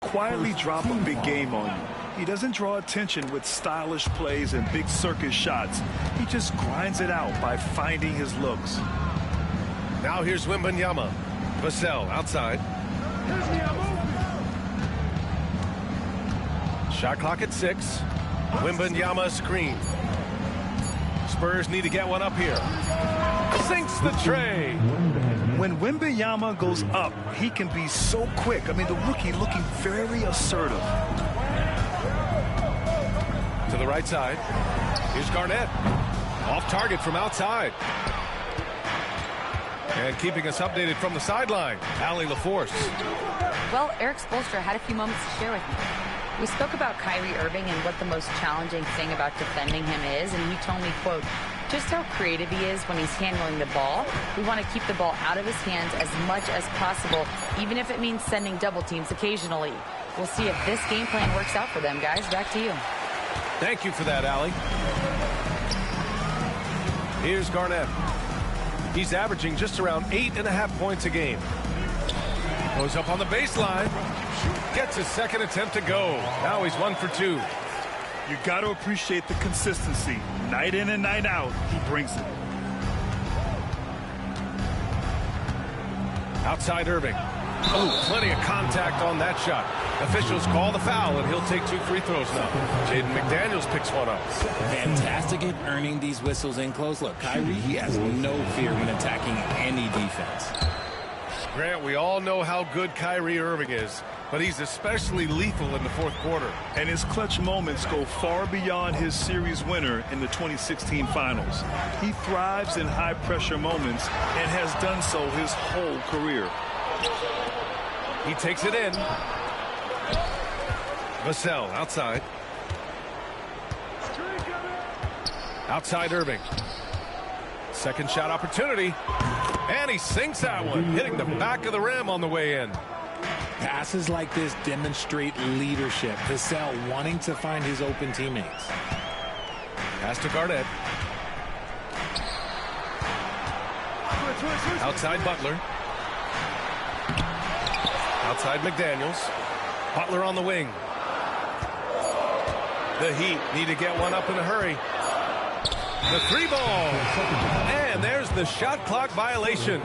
Quietly drop a big game on you. He doesn't draw attention with stylish plays and big circus shots. He just grinds it out by finding his looks. Now here's Wembanyama. Vassell outside. Shot clock at 6. Wembanyama screen. Spurs need to get one up here. Sinks the tray. When Wembanyama goes up, he can be so quick. I mean, the rookie looking very assertive. To the right side. Here's Garnett. Off target from outside. And keeping us updated from the sideline, Allie LaForce. Well, Eric Spoelstra had a few moments to share with me. We spoke about Kyrie Irving and what the most challenging thing about defending him is, and he told me, quote, just how creative he is when he's handling the ball. We want to keep the ball out of his hands as much as possible, even if it means sending double teams occasionally. We'll see if this game plan works out for them, guys. Back to you. Thank you for that, Allie. Here's Garnett. He's averaging just around 8.5 points a game. Goes up on the baseline. Gets his second attempt to go. Now he's 1 for 2. You got to appreciate the consistency. Night in and night out, he brings it. Outside Irving. Oh, plenty of contact on that shot. Officials call the foul, and he'll take 2 free throws now. Jaden McDaniels picks one up. Fantastic at earning these whistles in close. Look, Kyrie, he has no fear when attacking any defense. Grant, we all know how good Kyrie Irving is, but he's especially lethal in the fourth quarter. And his clutch moments go far beyond his series winner in the 2016 finals. He thrives in high-pressure moments and has done so his whole career. He takes it in. Vassell outside. Outside Irving. Second shot opportunity. And he sinks that one, hitting the back of the rim on the way in. Passes like this demonstrate leadership. Vassell wanting to find his open teammates. Pass to Garnett. Outside Butler. Outside McDaniels. Butler on the wing. The Heat need to get one up in a hurry. The 3 ball. And there's the shot clock violation.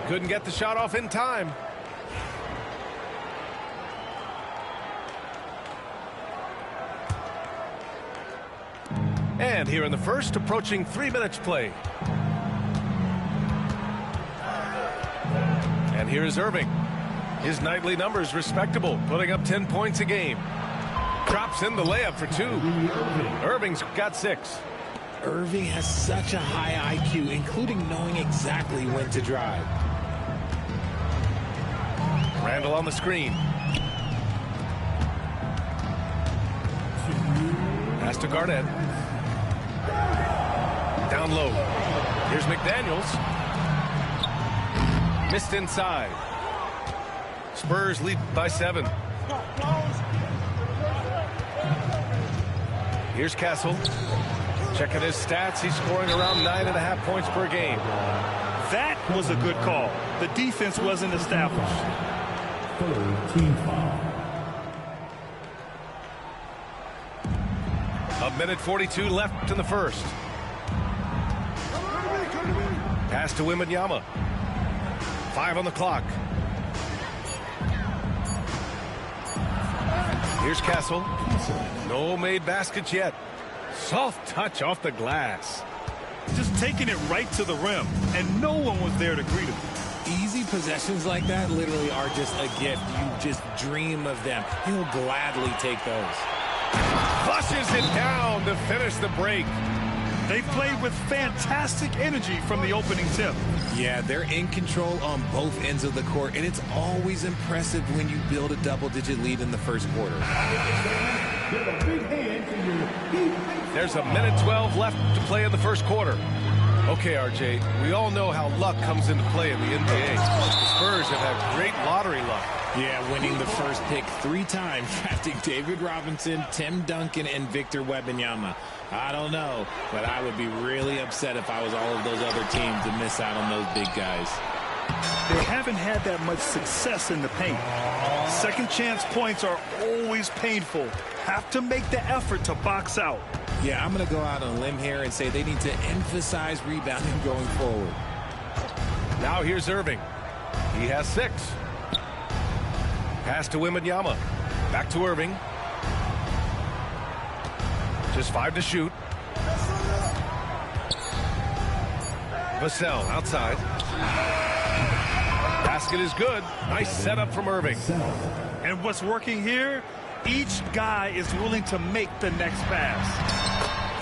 Couldn't get the shot off in time. And here in the first, approaching 3 minutes play. And here is Irving. His nightly numbers respectable, putting up 10 points a game. Drops in the layup for 2. Irving's got 6. Irving has such a high IQ, including knowing exactly when to drive. Randall on the screen. Pass to Garnett. Down low. Here's McDaniels. Missed inside. Spurs lead by 7. Here's Castle. Checking his stats, he's scoring around 9.5 points per game. That was a good call. The defense wasn't established. Team foul. A minute 42 left in the first. Pass to Wembanyama. 5 on the clock. Here's Castle. No made baskets yet. Soft touch off the glass. Just taking it right to the rim, and no one was there to greet him. Easy possessions like that literally are just a gift. You just dream of them. He'll gladly take those. Flushes it down to finish the break. They played with fantastic energy from the opening tip. Yeah, they're in control on both ends of the court, and it's always impressive when you build a double-digit lead in the first quarter. There's a minute 12 left to play in the first quarter. Okay, RJ, we all know how luck comes into play in the NBA. The Spurs have had great lottery luck. Yeah, winning the first pick 3 times, drafting David Robinson, Tim Duncan, and Victor Wembanyama. I don't know, but I would be really upset if I was all of those other teams to miss out on those big guys. They haven't had that much success in the paint. Second chance points are always painful. Have to make the effort to box out. Yeah, I'm going to go out on a limb here and say they need to emphasize rebounding going forward. Now here's Irving. He has 6. Pass to Wembanyama. Back to Irving. Just 5 to shoot. Vassell outside. Basket is good. Nice setup from Irving. And what's working here? Each guy is willing to make the next pass.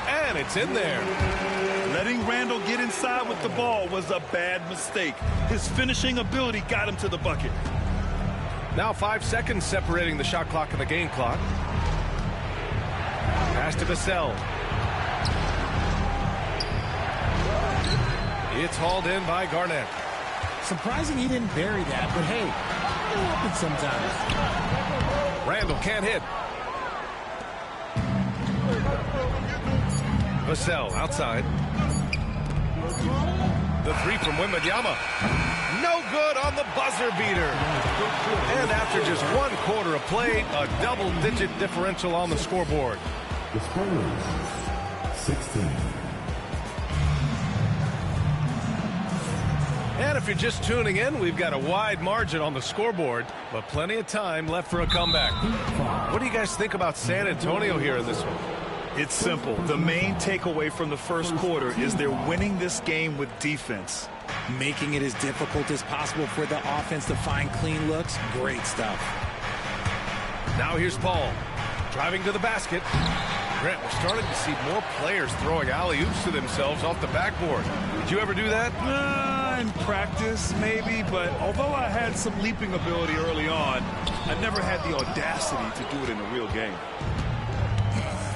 And it's in there. Letting Randall get inside with the ball was a bad mistake. His finishing ability got him to the bucket. Now 5 seconds separating the shot clock and the game clock. Pass to Vassell. It's hauled in by Garnett. Surprising he didn't bury that, but hey, it happens sometimes. Randall can't hit. Vassell outside. The 3 from Wembanyama. No good on the buzzer beater. And after just 1 quarter of play, a double-digit differential on the scoreboard. The Spurs, 16. And if you're just tuning in, we've got a wide margin on the scoreboard, but plenty of time left for a comeback. What do you guys think about San Antonio here in this one? It's simple. The main takeaway from the first quarter is they're winning this game with defense. Making it as difficult as possible for the offense to find clean looks. Great stuff. Now here's Paul. Driving to the basket. Grant, we're starting to see more players throwing alley-oops to themselves off the backboard. Did you ever do that? In practice, maybe, but although I had some leaping ability early on, I never had the audacity to do it in a real game.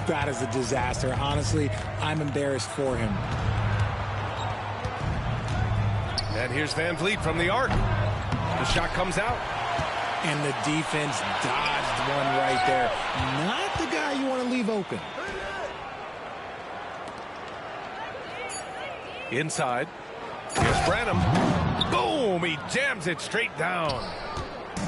That is a disaster. Honestly, I'm embarrassed for him. And here's Van Vliet from the arc. The shot comes out. And the defense dodged one right there. Not the guy you want to leave open. Inside. Here's Branham. Boom! He jams it straight down.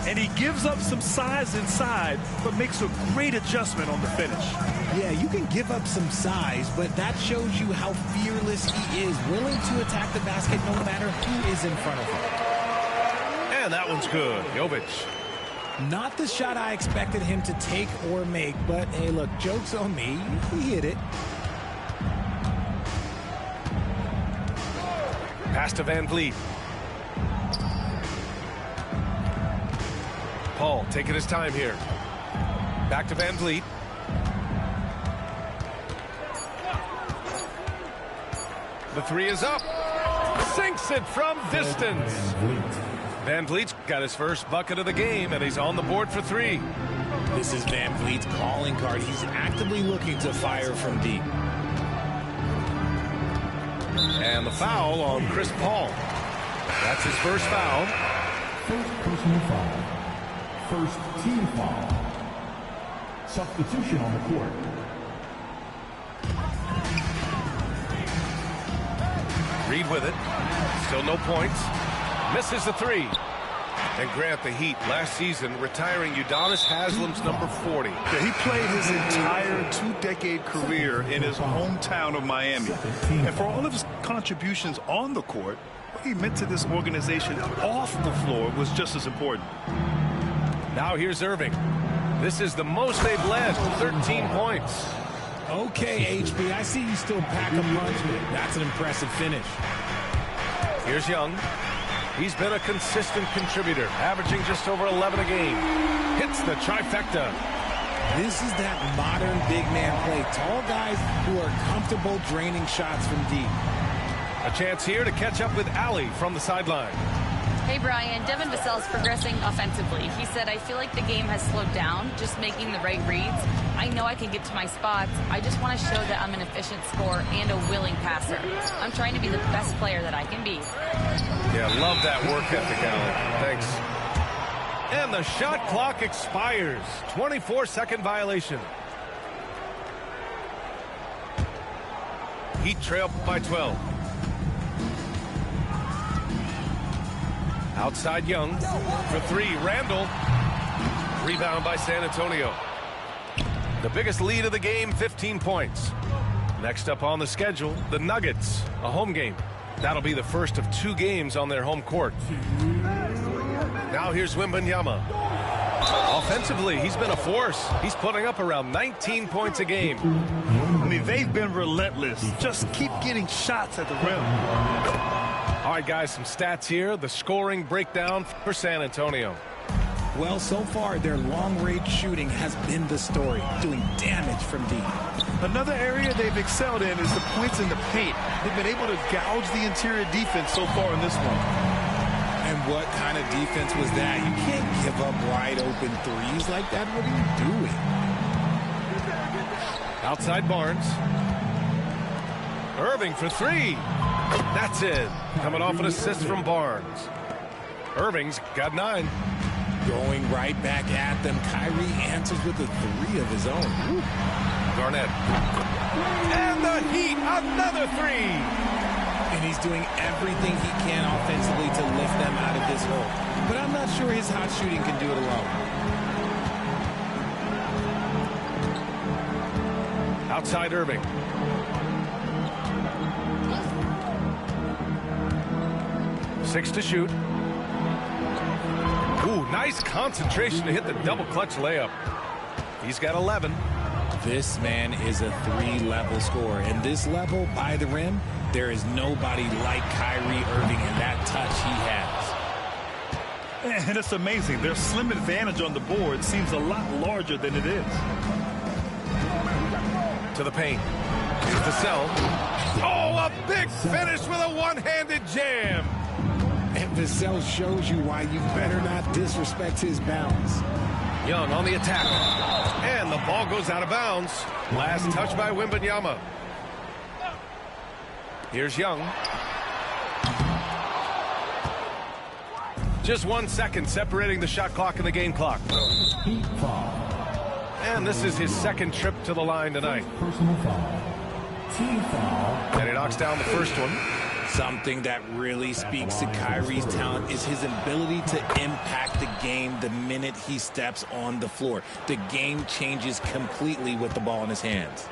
And he gives up some size inside, but makes a great adjustment on the finish. Yeah, you can give up some size, but that shows you how fearless he is, willing to attack the basket no matter who is in front of him. And that one's good. Jovic. Not the shot I expected him to take or make, but hey, look, joke's on me. He hit it. Pass to Van Vliet. Paul taking his time here. Back to Van Vliet. The 3 is up. Sinks it from distance. Van Vliet's got his first bucket of the game, and he's on the board for 3. This is Van Vliet's calling card. He's actively looking to fire from deep. And the foul on Chris Paul. That's his first foul. First personal foul. First team foul. Substitution on the court. Reed with it. Still no points. Misses the 3. And Grant, the Heat, last season retiring Udonis Haslam's number 40. He played his entire 2-decade career in his hometown of Miami. And for all of his contributions on the court, what he meant to this organization off the floor was just as important. Now here's Irving. This is the most they've led, 13 points. Okay, HB, I see you still pack a punch, but that's an impressive finish. Here's Young. He's been a consistent contributor, averaging just over 11 a game. Hits the trifecta. This is that modern big man play. Tall guys who are comfortable draining shots from deep. A chance here to catch up with Allie from the sideline. Hey, Brian. Devin Vassell's progressing offensively. He said, I feel like the game has slowed down, just making the right reads. I know I can get to my spots. I just want to show that I'm an efficient scorer and a willing passer. I'm trying to be the best player that I can be. Yeah, love that work ethic, Allie. Thanks. And the shot clock expires. 24-second violation. Heat trail by 12. Outside Young for three. Randall. Rebound by San Antonio. The biggest lead of the game, 15 points. Next up on the schedule, the Nuggets, a home game. That'll be the first of 2 games on their home court. Now here's Wembanyama. Offensively, he's been a force. He's putting up around 19 points a game. I mean, they've been relentless. Just keep getting shots at the rim. All right, guys, some stats here. The scoring breakdown for San Antonio. Well, so far, their long-range shooting has been the story, doing damage from deep. Another area they've excelled in is the points in the paint. They've been able to gouge the interior defense so far in this one. And what kind of defense was that? You can't give up wide-open threes like that. What are you doing? Outside Barnes. Irving for three. That's it. Coming off an assist from Barnes. Irving's got 9. Going right back at them. Kyrie answers with a 3 of his own. Woo. Garnett. And the Heat, another 3. And he's doing everything he can offensively to lift them out of this hole. But I'm not sure his hot shooting can do it alone. Outside Irving. Six to shoot. Ooh, nice concentration to hit the double clutch layup. He's got 11. This man is a 3-level scorer. And this level by the rim, there is nobody like Kyrie Irving and that touch he has. And it's amazing. Their slim advantage on the board seems a lot larger than it is. To the paint. Here's Vassell. Oh, a big finish with a one-handed jam. And Vassell shows you why you better not disrespect his balance. Young on the attack. And the ball goes out of bounds. Last touch by Wembanyama. Here's Young. Just 1 second separating the shot clock and the game clock. Heat foul. And this is his second trip to the line tonight. Personal foul. Team foul. And he knocks down the first one. Something that really speaks to Kyrie's talent is his ability to impact the game the minute he steps on the floor. The game changes completely with the ball in his hands.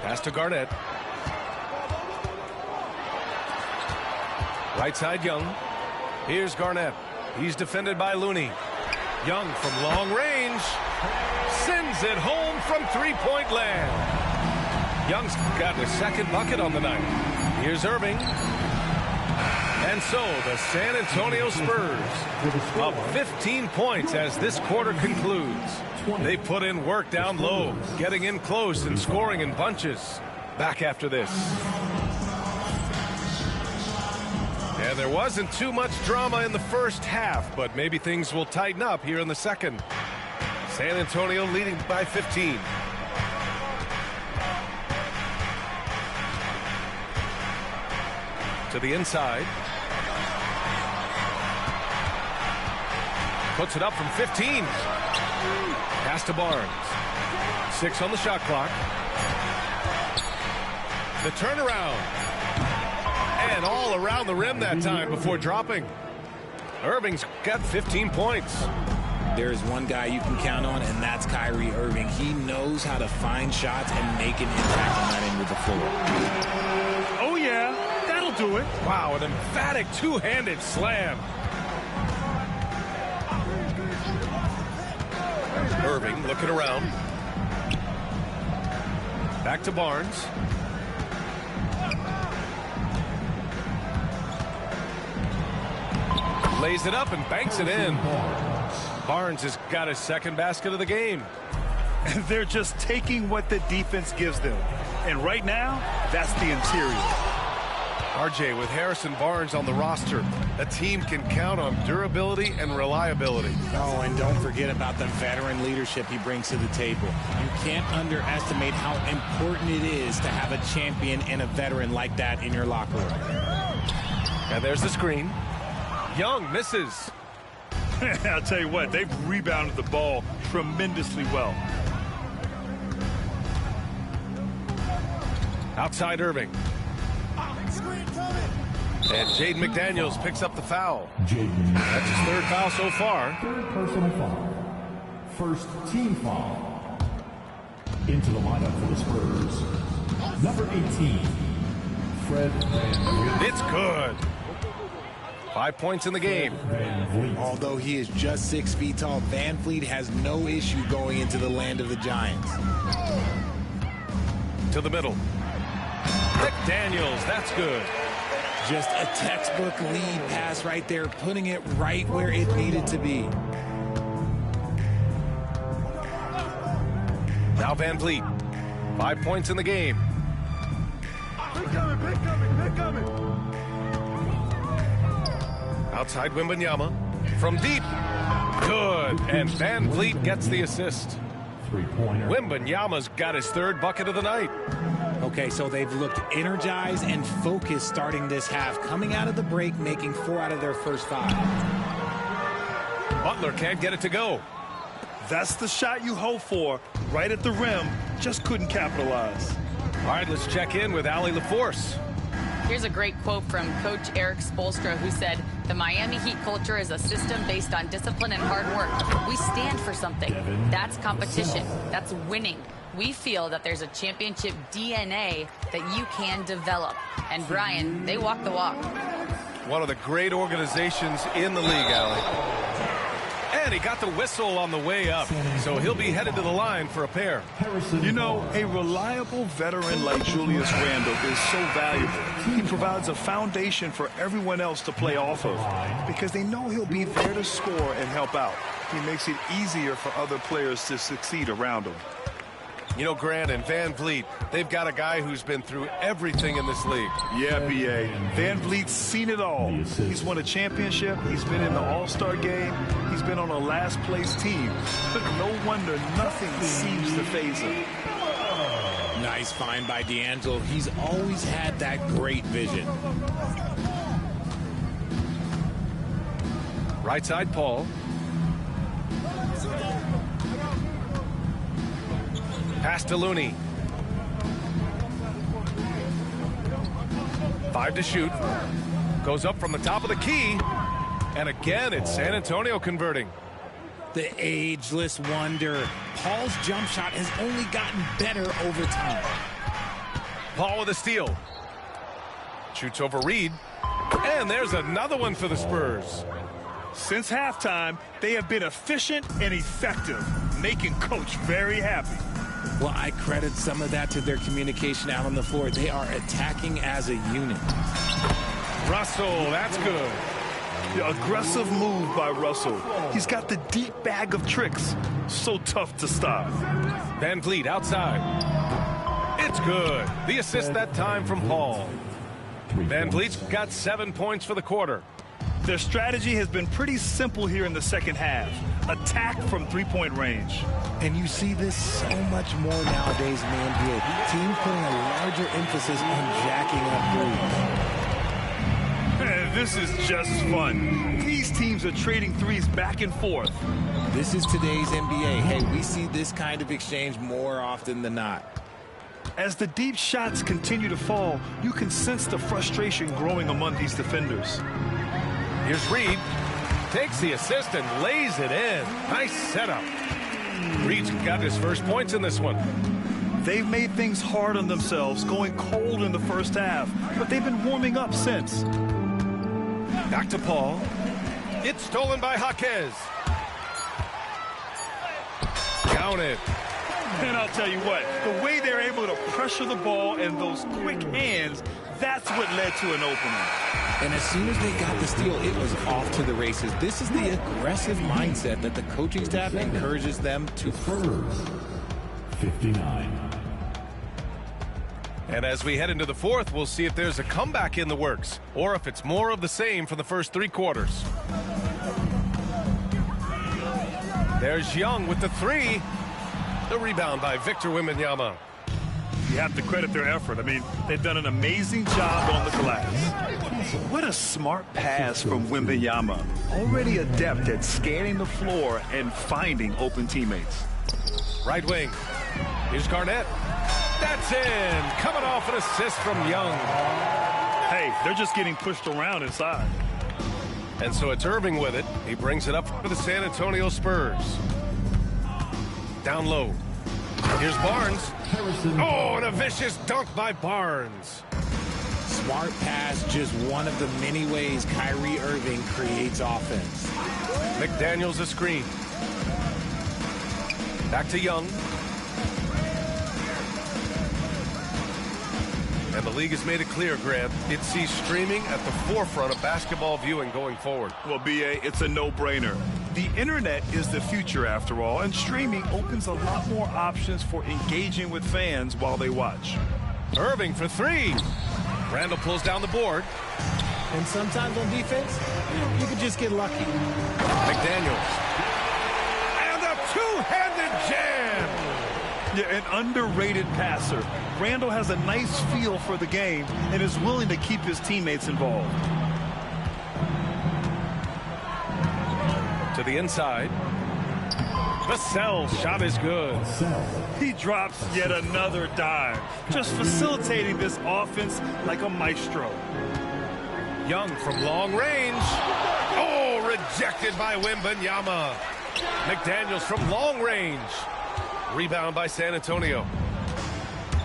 Pass to Garnett. Right side Young. Here's Garnett. He's defended by Looney. Young from long range. Sends it home from three-point land. Young's got a second bucket on the night. Here's Irving. And so the San Antonio Spurs up 15 points as this quarter concludes. They put in work down low, getting in close and scoring in bunches. Back after this. And there wasn't too much drama in the first half, but maybe things will tighten up here in the second. San Antonio leading by 15. To the inside. Puts it up from 15. Pass to Barnes. 6 on the shot clock. The turnaround. And all around the rim that time before dropping. Irving's got 15 points. There is one guy you can count on, and that's Kyrie Irving. He knows how to find shots and make an impact on that end of the floor. Oh, yeah. That'll do it. Wow, an emphatic two-handed slam. Irving looking around. Back to Barnes. Lays it up and banks it in. Barnes has got his second basket of the game. They're just taking what the defense gives them. And right now, that's the interior. RJ, with Harrison Barnes on the roster, a team can count on durability and reliability. Oh, and don't forget about the veteran leadership he brings to the table. You can't underestimate how important it is to have a champion and a veteran like that in your locker room. And there's the screen. Young misses. I'll tell you what, they've rebounded the ball tremendously well. Outside Irving. And Jaden McDaniels picks up the foul. That's his third foul so far. Third personal foul. First team foul. Into the lineup for the Spurs. Number 18, Fred VanVleet. It's good. 5 points in the game. Although he is just 6 feet tall, VanVleet has no issue going into the land of the Giants. To the middle. McDaniels, that's good. Just a textbook lead pass right there, putting it right where it needed to be. Now VanVleet. 5 points in the game. Big coming. Outside Wembanyama. From deep. Good. And VanVleet gets the assist. Three-pointer. Wembanyama's got his third bucket of the night. Okay, so they've looked energized and focused starting this half, coming out of the break, making 4 out of their first 5. Butler can't get it to go. That's the shot you hope for. Right at the rim, just couldn't capitalize. All right, let's check in with Allie LaForce. Here's a great quote from Coach Eric Spoelstra, who said, "The Miami Heat culture is a system based on discipline and hard work. We stand for something. That's competition. That's winning. We feel that there's a championship DNA that you can develop." And Brian, they walk the walk. One of the great organizations in the league, Allie. And he got the whistle on the way up, so he'll be headed to the line for a pair. You know, a reliable veteran like Julius Randle is so valuable. He provides a foundation for everyone else to play off of because they know he'll be there to score and help out. He makes it easier for other players to succeed around him. You know, Grant and VanVleet, they've got a guy who's been through everything in this league. Yeah, B.A. VanVleet's seen it all. He's won a championship. He's been in the All-Star game. He's been on a last-place team. But no wonder nothing seems to faze him. Nice find by D'Angelo. He's always had that great vision. Right side, Paul. Pass to Looney. 5 to shoot. Goes up from the top of the key. And again, it's San Antonio converting. The ageless wonder. Paul's jump shot has only gotten better over time. Paul with a steal. Shoots over Reed. And there's another one for the Spurs. Since halftime, they have been efficient and effective, making Coach very happy. Well, I credit some of that to their communication out on the floor. They are attacking as a unit. Russell, that's good. The aggressive move by Russell. He's got the deep bag of tricks. So tough to stop. VanVleet outside. It's good. The assist that time from Paul. VanVleet's got 7 points for the quarter. Their strategy has been pretty simple here in the second half. Attack from three-point range. And you see this so much more nowadays in the NBA. Teams putting a larger emphasis on jacking up threes. This is just fun. These teams are trading threes back and forth. This is today's NBA. Hey, we see this kind of exchange more often than not. As the deep shots continue to fall, you can sense the frustration growing among these defenders. Here's Reed. Takes the assist and lays it in. Nice setup. Reed's got his first points in this one. They've made things hard on themselves, going cold in the first half, but they've been warming up since. Back to Paul. It's stolen by Jaquez. counted. And I'll tell you what, the way they're able to pressure the ball and those quick hands, that's what led to an opening. And as soon as they got the steal, it was off to the races. This is the aggressive mindset that the coaching staff encourages them to. Spurs, 59. And as we head into the fourth, we'll see if there's a comeback in the works or if it's more of the same for the first 3 quarters. There's Young with the 3. The rebound by Victor Wembanyama. You have to credit their effort. I mean, they've done an amazing job on the glass. What a smart pass from Wembanyama. Already adept at scanning the floor and finding open teammates. Right wing. Here's Garnett. That's in. Coming off an assist from Young. Hey, they're just getting pushed around inside. And so it's Irving with it. He brings it up for the San Antonio Spurs. Down low. Here's Barnes. Oh, and a vicious dunk by Barnes. Smart pass, just one of the many ways Kyrie Irving creates offense. McDaniels a screen. Back to Young. And the league has made it clear, Grant, it sees streaming at the forefront of basketball viewing going forward. Well, B.A., it's a no-brainer. The internet is the future, after all, and streaming opens a lot more options for engaging with fans while they watch. Irving for 3. Randall pulls down the board. And sometimes on defense, you could just get lucky. McDaniels. And a two-handed jam. Yeah, an underrated passer. Randall has a nice feel for the game and is willing to keep his teammates involved. To the inside. Vassell's shot is good. He drops yet another dive, just facilitating this offense like a maestro. Young from long range. Oh, rejected by Wembanyama. McDaniels from long range. Rebound by San Antonio.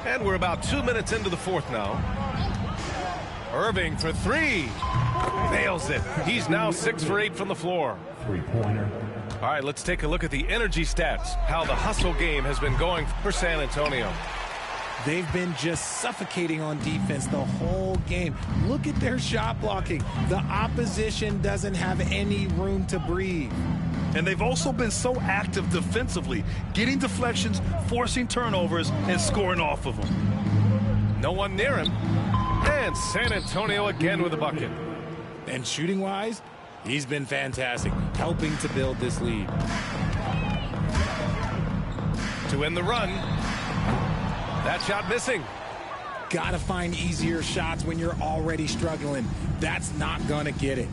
And we're about 2 minutes into the fourth now. Irving for 3. Nails it. He's now 6 for 8 from the floor. Three-pointer. All right, let's take a look at the energy stats, how the hustle game has been going for San Antonio. They've been just suffocating on defense the whole game. Look at their shot blocking. The opposition doesn't have any room to breathe. And they've also been so active defensively, getting deflections, forcing turnovers, and scoring off of them. No one near him. And San Antonio again with a bucket. And shooting-wise, he's been fantastic, helping to build this lead. To end the run. That shot missing. Gotta find easier shots when you're already struggling. That's not gonna get it.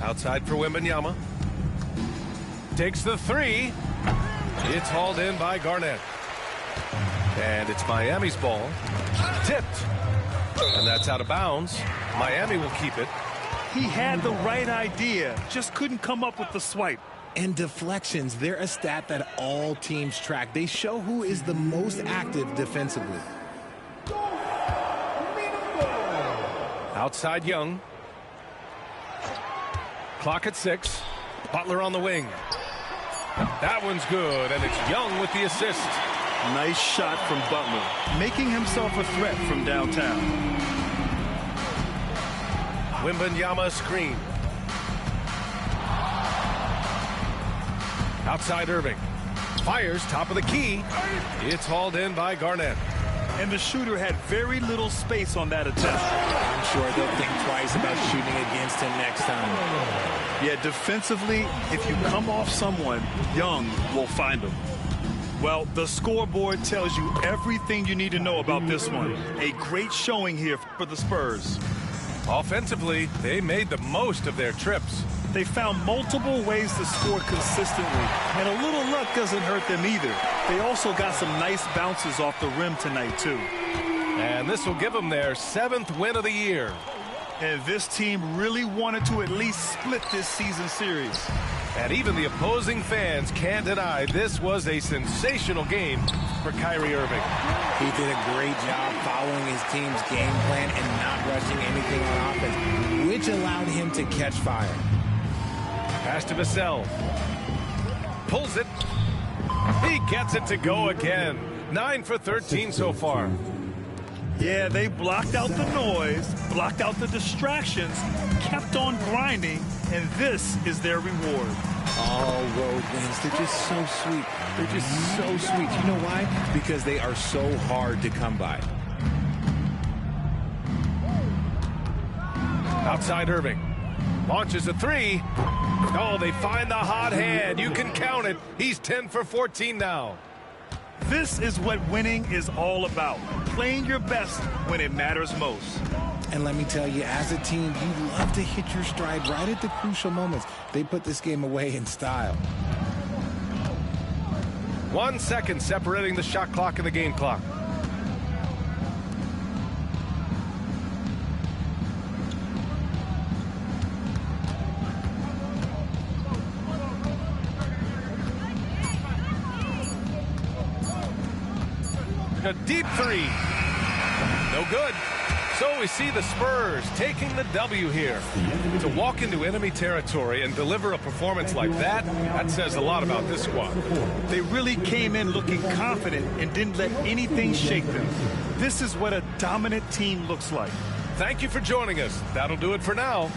Outside for Wembanyama. Takes the 3. It's hauled in by Garnett. And it's Miami's ball. Tipped. And that's out of bounds. Miami will keep it. He had the right idea, just couldn't come up with the swipe. And deflections, they're a stat that all teams track. They show who is the most active defensively. Outside Young. Clock at 6. Butler on the wing. That one's good, and it's Young with the assist. Nice shot from Butler, making himself a threat from downtown. Wembanyama screen. Outside Irving. Fires top of the key. It's hauled in by Garnett. And the shooter had very little space on that attempt. I'm sure they'll think twice about shooting against him next time. Yeah, defensively, if you come off someone, Young will find them. Well, the scoreboard tells you everything you need to know about this one. A great showing here for the Spurs. Offensively, they made the most of their trips. They found multiple ways to score consistently, and a little luck doesn't hurt them either. They also got some nice bounces off the rim tonight, too. And this will give them their 7th win of the year. And this team really wanted to at least split this season series. And even the opposing fans can't deny this was a sensational game for Kyrie Irving. He did a great job following his team's game plan and not rushing anything on offense, which allowed him to catch fire. Pass to Vassell. Pulls it. He gets it to go again. 9 for 13 so far. Yeah, they blocked out the noise, blocked out the distractions, kept on grinding, and this is their reward. All road wins. They're just so sweet. They're just so sweet. You know why? Because they are so hard to come by. Outside Irving. Launches a three. Oh, they find the hot hand. You can count it. He's 10 for 14 now. This is what winning is all about. Playing your best when it matters most. And let me tell you, as a team, you love to hit your stride right at the crucial moments. They put this game away in style. 1 second separating the shot clock and the game clock. A deep three. No good. So we see the Spurs taking the W here. To walk into enemy territory and deliver a performance like that, that says a lot about this squad. They really came in looking confident and didn't let anything shake them. This is what a dominant team looks like. Thank you for joining us. That'll do it for now.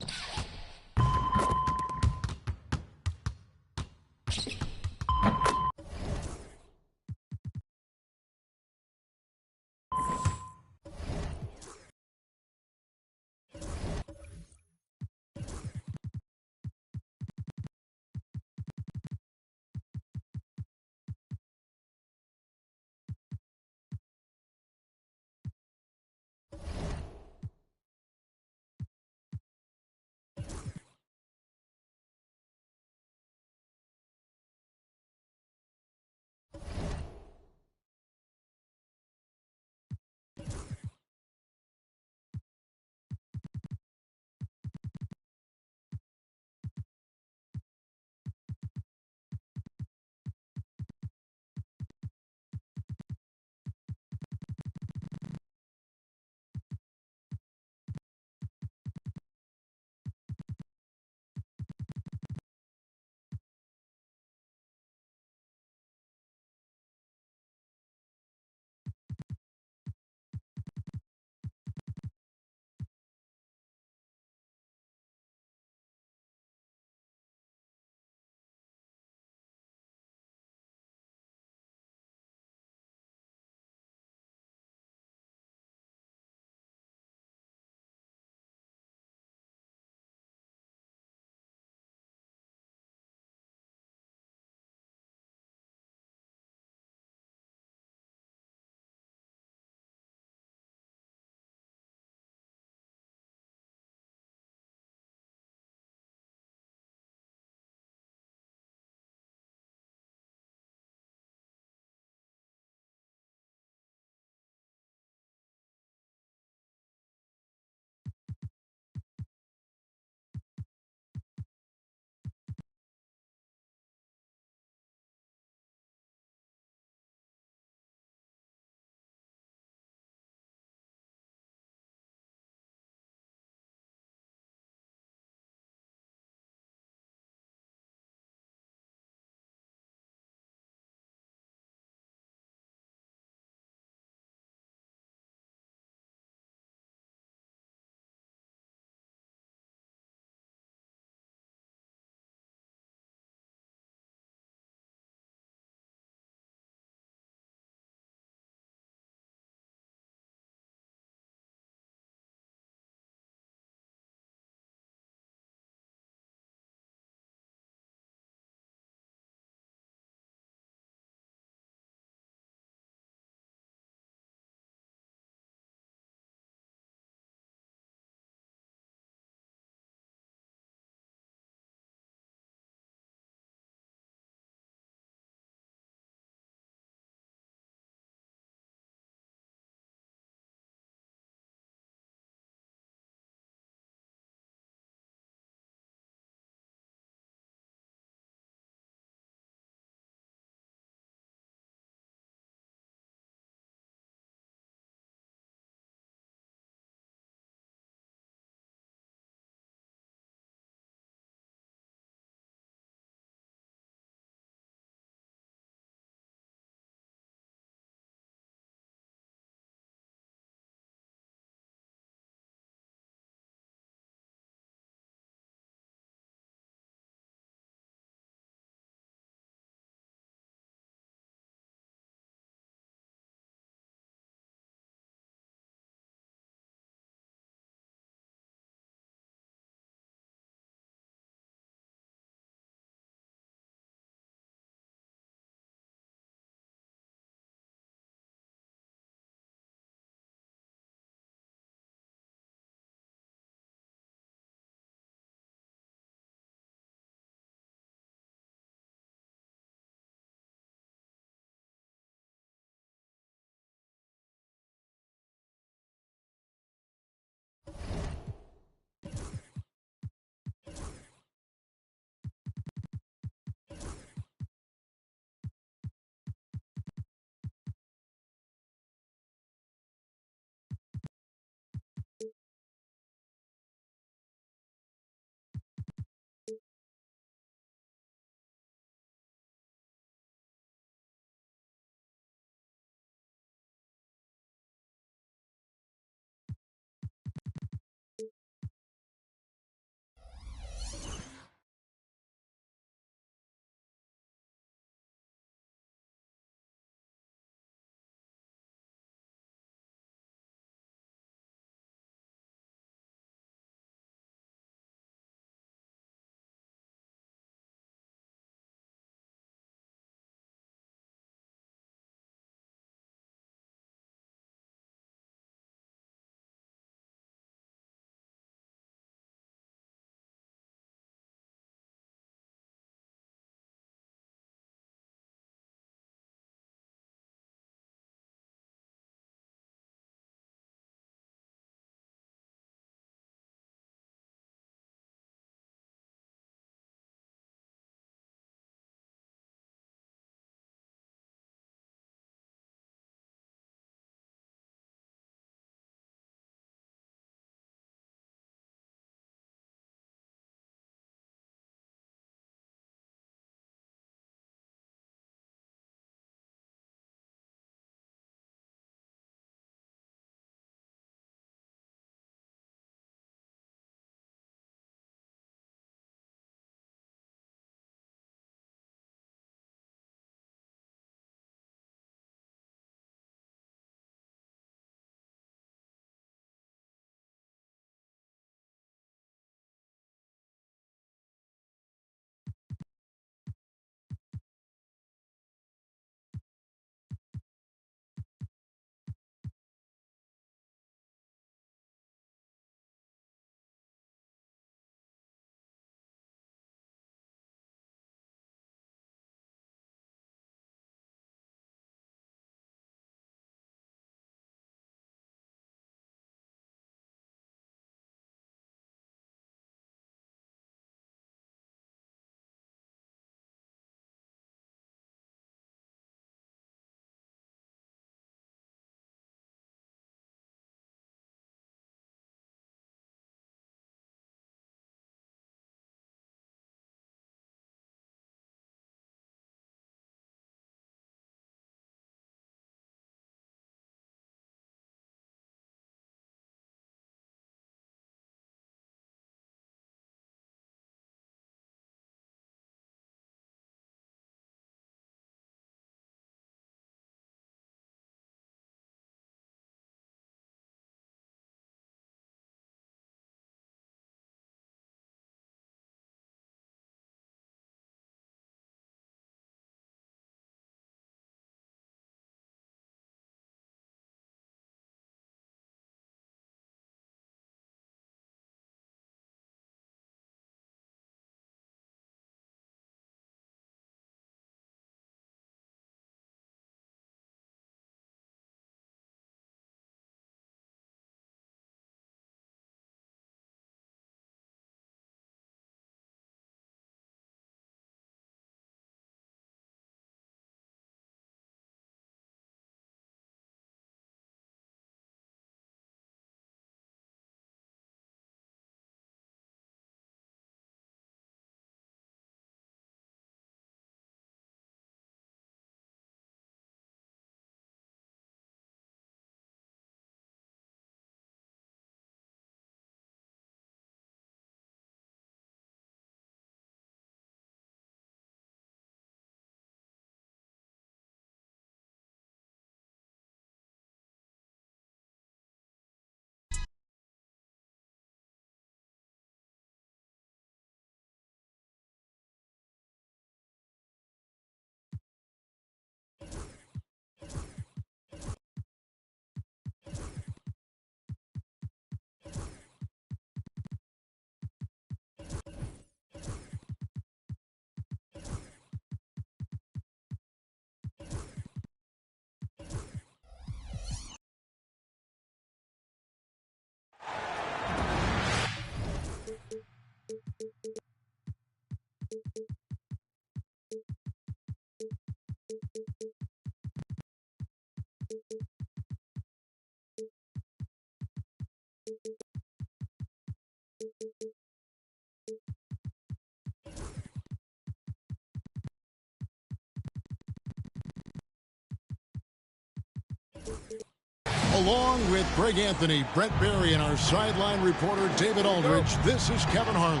Along with Greg Anthony, Brett Berry, and our sideline reporter David Aldridge, this is Kevin Harlan.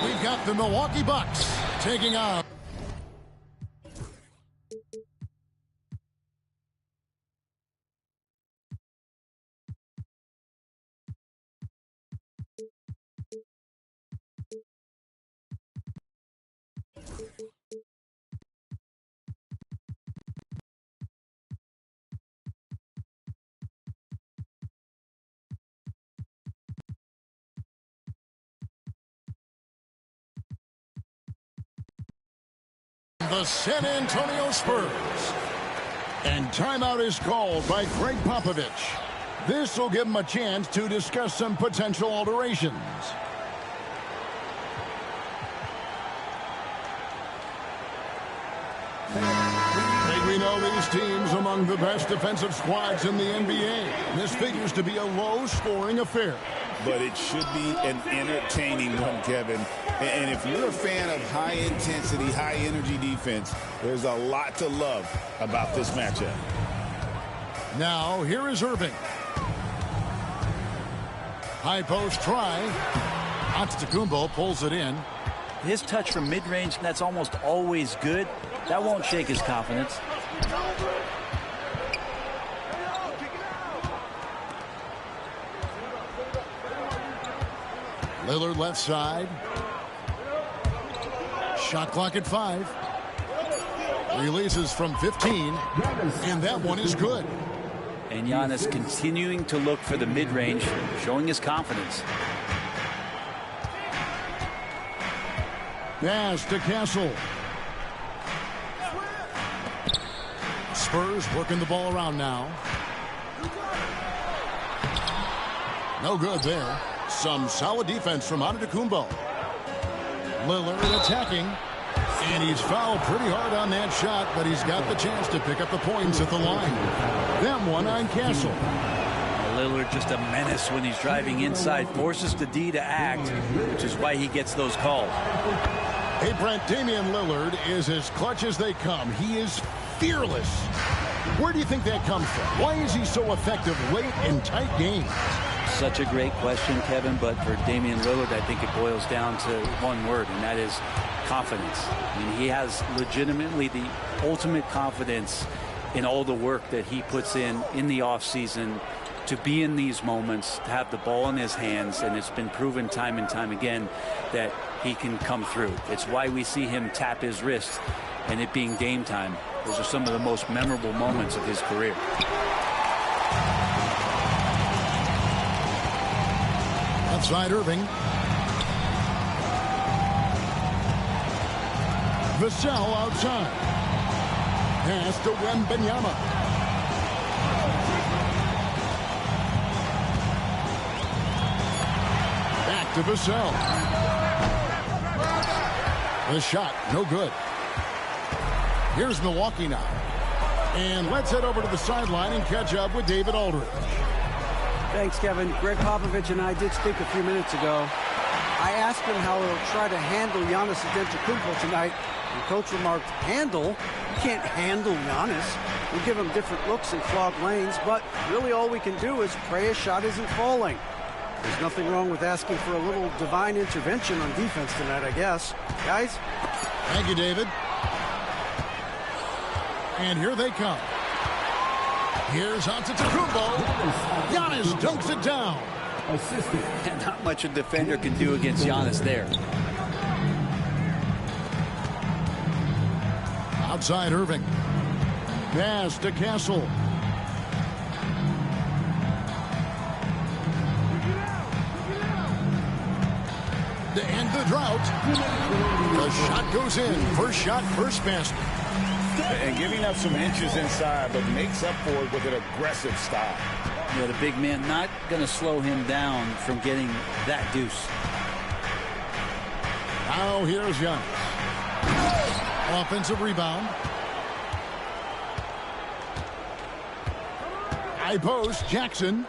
We've got the Milwaukee Bucks taking on the San Antonio Spurs. And timeout is called by Greg Popovich. This will give him a chance to discuss some potential alterations. We know these teams among the best defensive squads in the NBA. This figures to be a low-scoring affair. But it should be an entertaining one, Kevin. And if you're a fan of high-intensity, high-energy defense, there's a lot to love about this matchup. Now, here is Irving. High post try. Antetokounmpo pulls it in. His touch from mid-range, that's almost always good. That won't shake his confidence. Lillard left side. Shot clock at 5. Releases from 15. And that one is good. And Giannis continuing to look for the mid-range, showing his confidence. Pass to Castle. Spurs working the ball around now. No good there. Some solid defense from Antetokounmpo. Lillard attacking. And he's fouled pretty hard on that shot, but he's got the chance to pick up the points at the line. That one on Castle. Lillard just a menace when he's driving inside. Forces the D to act, which is why he gets those calls. Hey, Brent, Damian Lillard is as clutch as they come. He is fearless. Where do you think that comes from? Why is he so effective late in tight games? Such a great question, Kevin, but for Damian Lillard, I think it boils down to one word, and that is confidence. I mean, he has legitimately the ultimate confidence in all the work that he puts in the offseason to be in these moments, to have the ball in his hands, and it's been proven time and time again that he can come through. It's why we see him tap his wrist and it being game time. Those are some of the most memorable moments of his career. Outside Irving. Vassell outside. Pass to Wembanyama. Back to Vassell. The shot, no good. Here's Milwaukee now. And let's head over to the sideline and catch up with David Aldridge. Thanks, Kevin. Greg Popovich and I did speak a few minutes ago. I asked him how he'll try to handle Giannis Antetokounmpo tonight. And Coach remarked, handle? You can't handle Giannis. We'll give him different looks and clogged lanes, but really all we can do is pray his shot isn't falling. There's nothing wrong with asking for a little divine intervention on defense tonight, I guess. Guys? Thank you, David. And here they come. Here's Antetokounmpo. Giannis dunks it down. And not much a defender can do against Giannis there. Outside Irving. Pass to Castle. To end the drought. The shot goes in. First shot, first basket. And giving up some inches inside, but makes up for it with an aggressive style. Yeah, the big man not going to slow him down from getting that deuce. Now here's Giannis. Offensive rebound. High post, Jackson.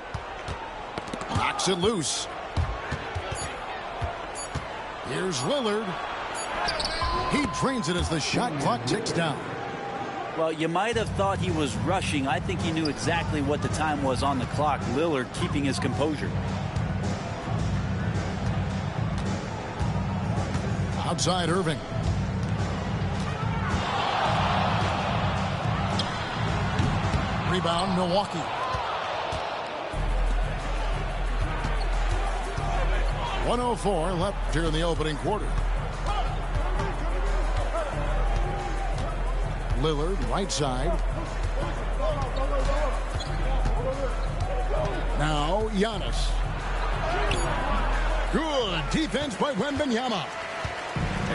Knocks it loose. Here's Lillard. He drains it as the shot clock ticks down. Well, you might have thought he was rushing. I think he knew exactly what the time was on the clock. Lillard keeping his composure. Outside Irving. Rebound, Milwaukee. .104 left here in the opening quarter. Lillard, right side. Now, Giannis. Good defense by Wembanyama.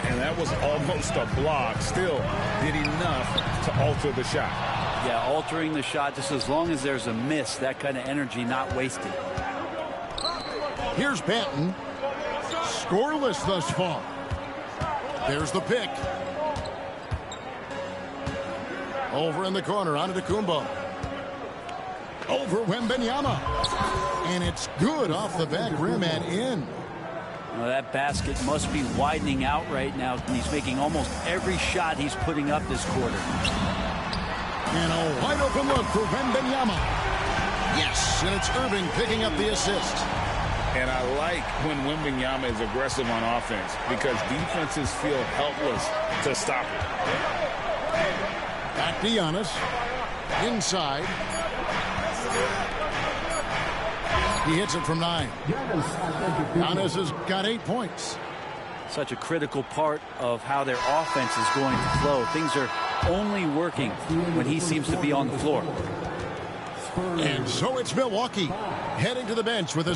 And that was almost a block. Still did enough to alter the shot. Yeah, altering the shot just as long as there's a miss. That kind of energy not wasted. Here's Banton. Scoreless thus far. There's the pick. Over in the corner, Antetokounmpo. Over Wembanyama. And it's good off the back rim and in. Well, that basket must be widening out right now. He's making almost every shot he's putting up this quarter. And a wide open look for Wembanyama. Yes, and it's Irving picking up the assist. And I like when Wembanyama is aggressive on offense because defenses feel helpless to stop it. Back to Giannis. Inside. He hits it from 9. Giannis has got 8 points. Such a critical part of how their offense is going to flow. Things are only working when he seems to be on the floor. And so it's Milwaukee heading to the bench with a